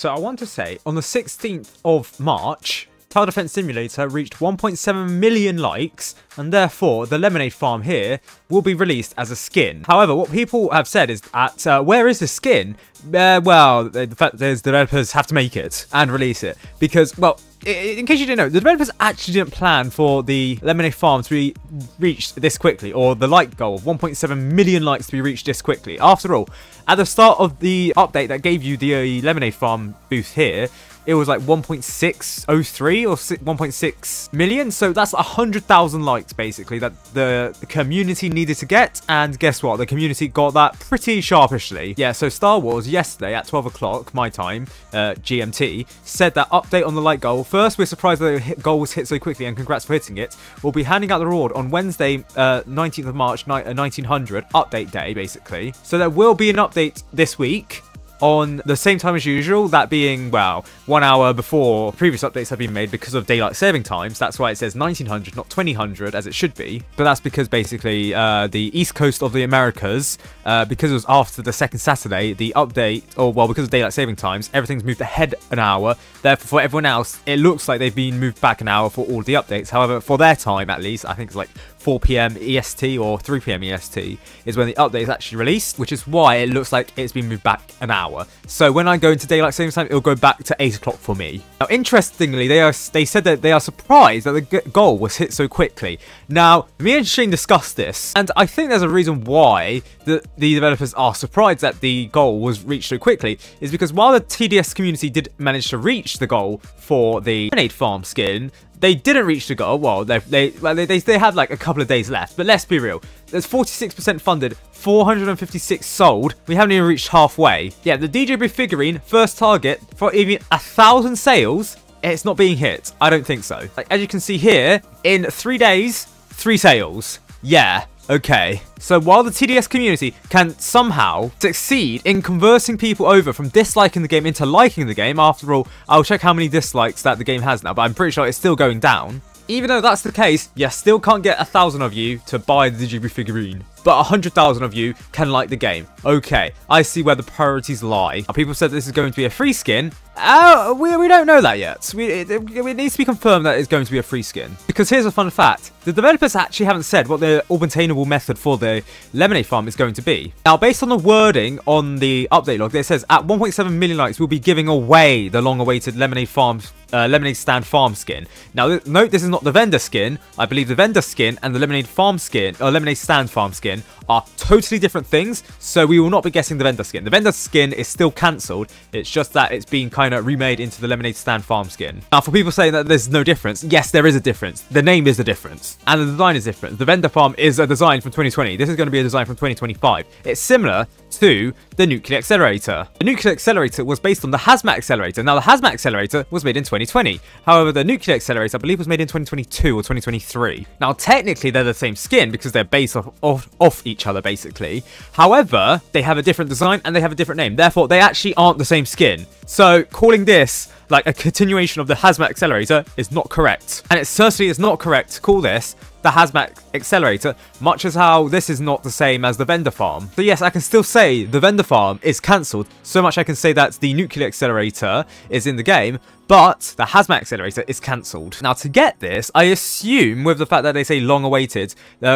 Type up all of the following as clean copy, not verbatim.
So I want to say, on the 16th of March, Tower Defense Simulator reached 1.7 million likes, and therefore the Lemonade Farm here will be released as a skin. However, what people have said is that, where is the skin? Well, the fact is developers have to make it and release it. Because, well, in case you didn't know, the developers actually didn't plan for the Lemonade Farm to be reached this quickly, or the like goal of 1.7 million likes to be reached this quickly. After all, at the start of the update that gave you the Lemonade Farm boost here, it was like 1.603 or 1.6 million. So that's 100,000 likes basically that the community needed to get. And guess what? The community got that pretty sharpishly. Yeah, so Star Wars yesterday at 12 o'clock, my time, GMT, said that update on the like goal. First, we're surprised that the goal was hit so quickly and congrats for hitting it. We'll be handing out the reward on Wednesday, 19th of March, 1900, update day basically. So there will be an update this week on the same time as usual, that being, well, 1 hour before previous updates have been made because of daylight saving times. That's why it says 1900, not 2000 as it should be. But that's because basically the east coast of the Americas, because it was after the second Saturday, the update, or well, because of daylight saving times, everything's moved ahead an hour. Therefore, for everyone else, it looks like they've been moved back an hour for all the updates. However, for their time at least, I think it's like 4 PM EST or 3 PM EST is when the update is actually released, which is why it looks like it's been moved back an hour. So when I go into daylight saving time, it'll go back to 8 o'clock for me. Now, interestingly, they said that they are surprised that the goal was hit so quickly. Now, me and Shane discussed this, and I think there's a reason why the developers are surprised that the goal was reached so quickly, is because while the TDS community did manage to reach the goal for the Lemonade Farm skin, they didn't reach the goal. Well, they had like a couple of days left, but let's be real. There's 46% funded, 456 sold. We haven't even reached halfway. Yeah, the DJB figurine, first target for even 1,000 sales, it's not being hit. I don't think so. Like, as you can see here, in 3 days, 3 sales. Yeah. Okay, so while the TDS community can somehow succeed in converting people over from disliking the game into liking the game, after all, I'll check how many dislikes that the game has now, but I'm pretty sure it's still going down. Even though that's the case, you still can't get 1,000 of you to buy the DJB figurine, but 100,000 of you can like the game. Okay, I see where the priorities lie. People said this is going to be a free skin. We don't know that yet. It needs to be confirmed that it's going to be a free skin. Because here's a fun fact. The developers actually haven't said what the obtainable method for the Lemonade Farm is going to be. Now, based on the wording on the update log, it says at 1.7 million likes, we'll be giving away the long-awaited Lemonade Stand Farm skin. Now, note this is not the vendor skin. I believe the vendor skin and the Lemonade Farm skin, or Lemonade Stand Farm skin, are totally different things, so we will not be getting the vendor skin. The vendor skin is still cancelled. It's just that it's being kind of remade into the Lemonade Stand Farm skin. Now, for people saying that there's no difference, yes, there is a difference. The name is the difference, and the design is different. The vendor farm is a design from 2020. This is going to be a design from 2025. It's similar to the Nuclear Accelerator. The Nuclear Accelerator was based on the Hazmat Accelerator. Now, the Hazmat Accelerator was made in 2020. However, the Nuclear Accelerator, I believe, was made in 2022 or 2023. Now, technically, they're the same skin because they're based off each other, basically. However, they have a different design and they have a different name. Therefore, they actually aren't the same skin. So, calling this like a continuation of the Hazmat Accelerator is not correct. And it certainly is not correct to call this the Hazmat Accelerator, much as how this is not the same as the vendor farm. So yes, I can still say the vendor farm is cancelled, so much I can say that the Nuclear Accelerator is in the game, but the Hazmat Accelerator is cancelled. Now, to get this, I assume with the fact that they say long awaited,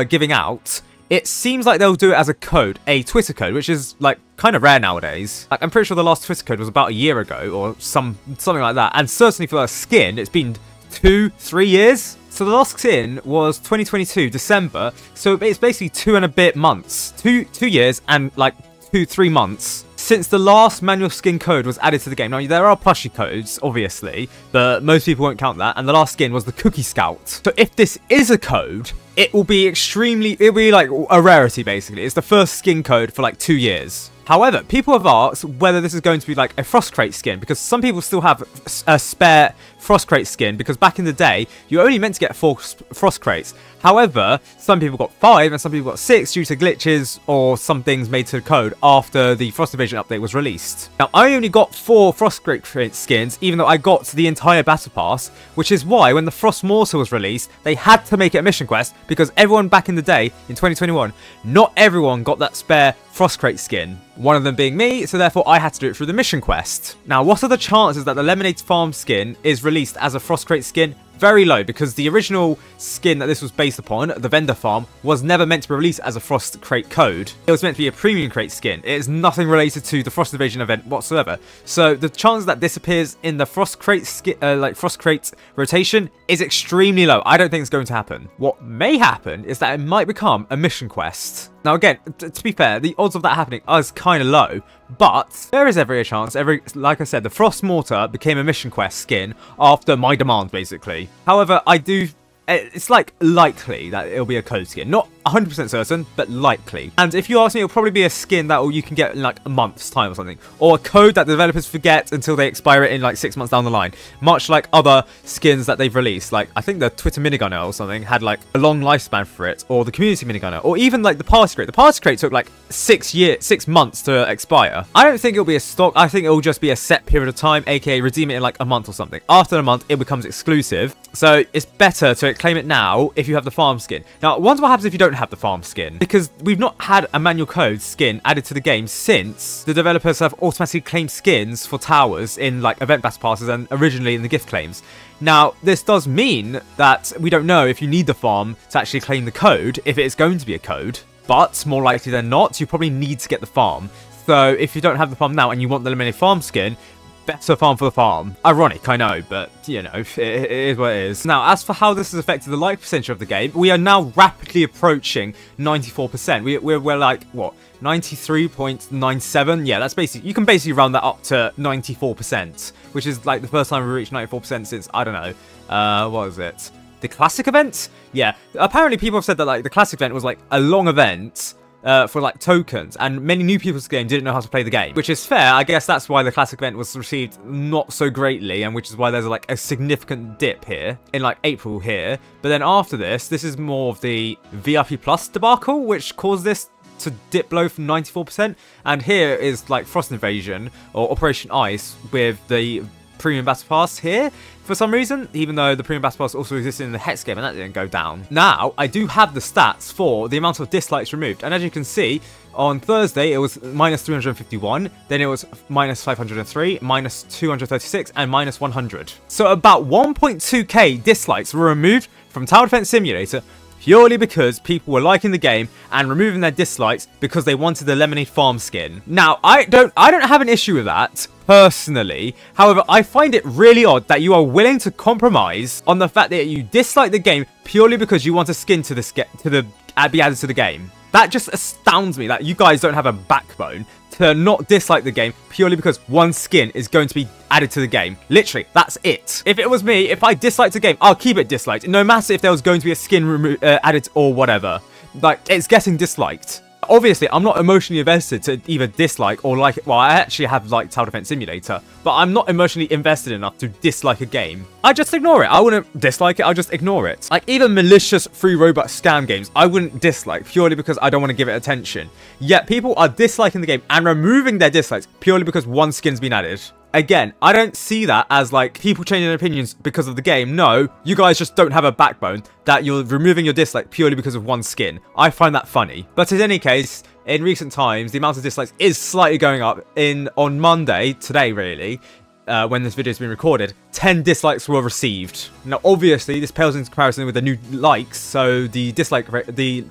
giving out, it seems like they'll do it as a code, a Twitter code, which is like kind of rare nowadays. Like, I'm pretty sure the last Twitter code was about a year ago or something like that. And certainly for a skin, it's been 2-3 years. So the last skin was 2022 December. So it's basically 2 and a bit months, 2 years and like 2-3 months since the last manual skin code was added to the game. Now, there are plushie codes, obviously, but most people won't count that. And the last skin was the Cookie Scout. So if this is a code, it will be it'll be like a rarity, basically. It's the first skin code for like 2 years. However, people have asked whether this is going to be like a Frost Crate skin, because some people still have a spare Frost Crate skin, because back in the day, you only meant to get 4 Frost Crates. However, some people got 5 and some people got 6 due to glitches or some things made to the code after the Frost Invasion update was released. Now, I only got 4 Frost Crate skins, even though I got the entire Battle Pass, which is why when the Frost Mortar was released, they had to make it a mission quest, because everyone back in the day, in 2021, not everyone got that spare Frost Crate skin. one of them being me, so therefore I had to do it through the mission quest. Now, what are the chances that the Lemonade Farm skin is released as a Frost Crate skin? Very low, because the original skin that this was based upon, the vendor farm, was never meant to be released as a Frost Crate code. It was meant to be a premium crate skin. It is nothing related to the Frost Invasion event whatsoever. So the chance that this appears in the Frost Crate Frost Crate rotation is extremely low. I don't think it's going to happen. What may happen is that it might become a mission quest. Now again, to be fair, the odds of that happening is kind of low, but there is every chance. Like I said, the Frost Mortar became a mission quest skin after my demand, basically. However, it's like likely that it'll be a code skin. Not 100% certain, but likely. And if you ask me, it'll probably be a skin that you can get in like a month's time or something. Or a code that the developers forget until they expire it in like 6 months down the line. Much like other skins that they've released. Like, I think the Twitter minigunner or something had like a long lifespan for it. Or the community minigunner. Or even like the party crate. The party crate took like 6 months to expire. I don't think it'll be a stock. I think it'll just be a set period of time. AKA redeem it in like a month or something. After a month, it becomes exclusive. So it's better to claim it now if you have the farm skin. Now, wonder what happens if you don't have the farm skin, because we've not had a manual code skin added to the game since the developers have automatically claimed skins for towers in like event battle passes and originally in the gift claims. Now, this does mean that we don't know if you need the farm to actually claim the code, if it is going to be a code, but more likely than not, you probably need to get the farm. So if you don't have the farm now and you want the Lemonade Farm skin, better farm for the farm. Ironic, I know, but, you know, it is what it is. Now, as for how this has affected the like percentage of the game, we are now rapidly approaching 94%. We're like, what, 93.97? Yeah, that's basically, you can basically round that up to 94%, which is like the first time we reached 94% since, I don't know, what was it? The Classic event? Yeah, apparently people have said that, like, the Classic event was, like, a long event, for like tokens, and many new people to the game didn't know how to play the game, which is fair. I guess that's why the Classic event was received not so greatly, and which is why there's like a significant dip here in like April here. But then after this is more of the VIP Plus debacle, which caused this to dip below from 94%, and here is like Frost Invasion or Operation Ice with the Premium Battle Pass here for some reason, even though the Premium Battle Pass also existed in the Hex game and that didn't go down. Now, I do have the stats for the amount of dislikes removed, and as you can see, on Thursday it was minus 351, then it was minus 503, minus 236, and minus 100. So about 1.2k dislikes were removed from Tower Defense Simulator purely because people were liking the game and removing their dislikes because they wanted the Lemonade Farm skin. Now, I don't have an issue with that personally. However, I find it really odd that you are willing to compromise on the fact that you dislike the game purely because you want a skin to be added to the game. That just astounds me that you guys don't have a backbone to not dislike the game purely because one skin is going to be added to the game. Literally, that's it. If it was me, if I disliked the game, I'll keep it disliked, no matter if there was going to be a skin added or whatever. Like, it's getting disliked. Obviously, I'm not emotionally invested to either dislike or like it. Well, I actually have liked Tower Defense Simulator, but I'm not emotionally invested enough to dislike a game. I just ignore it. I wouldn't dislike it, I'll just ignore it. Like, even malicious free Robux scam games, I wouldn't dislike purely because I don't want to give it attention. Yet, people are disliking the game and removing their dislikes purely because one skin's been added. Again, I don't see that as like people changing their opinions because of the game. No, you guys just don't have a backbone that you're removing your dislike purely because of one skin. I find that funny. But in any case, in recent times, the amount of dislikes is slightly going up. On Monday, today really, when this video has been recorded, 10 dislikes were received. Now, obviously, this pales into comparison with the new likes, so the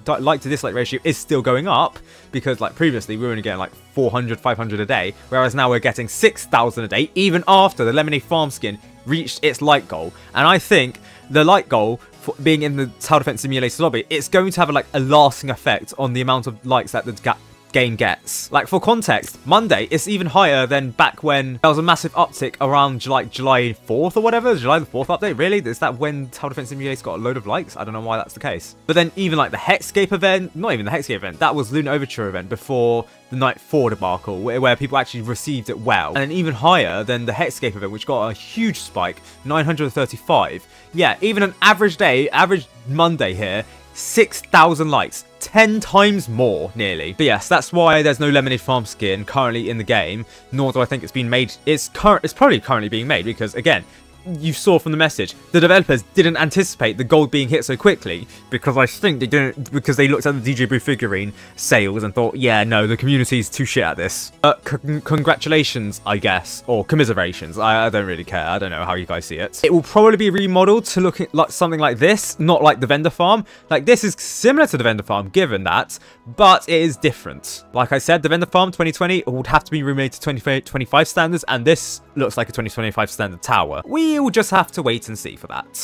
like to dislike ratio is still going up, because like previously we were only getting like 400, 500 a day, whereas now we're getting 6,000 a day, even after the Lemonade Farm skin reached its like goal. And I think the like goal, for being in the Tower Defense Simulator lobby, it's going to have a lasting effect on the amount of likes that the game gets. Like, for context, Monday is even higher than back when there was a massive uptick around July 4th or whatever. July the 4th update, really? Is that when Tower Defense Simulator got a load of likes? I don't know why that's the case. But then even like the Hexscape event, not even the Hexscape event, that was Lunar Overture event before the Night 4 debacle, where people actually received it well. And then even higher than the Hexscape event, which got a huge spike, 935. Yeah, even an average day, average Monday here, 6,000 likes. 10 times more, nearly. But yes, that's why there's no Lemonade Farm skin currently in the game, nor do I think it's been made. It's probably currently being made, because again, you saw from the message, the developers didn't anticipate the gold being hit so quickly, because I think they didn't, because they looked at the DJ Boo figurine sales and thought, yeah, no, the community's too shit at this. Congratulations, I guess, or commiserations. I don't really care. I don't know how you guys see it. It will probably be remodeled to look like something like this, not like the vendor farm. Like, this is similar to the vendor farm, given that, but it is different. Like I said, the vendor farm 2020 would have to be remade to 2025 standards, and this looks like a 2025 standard tower. We'll just have to wait and see for that.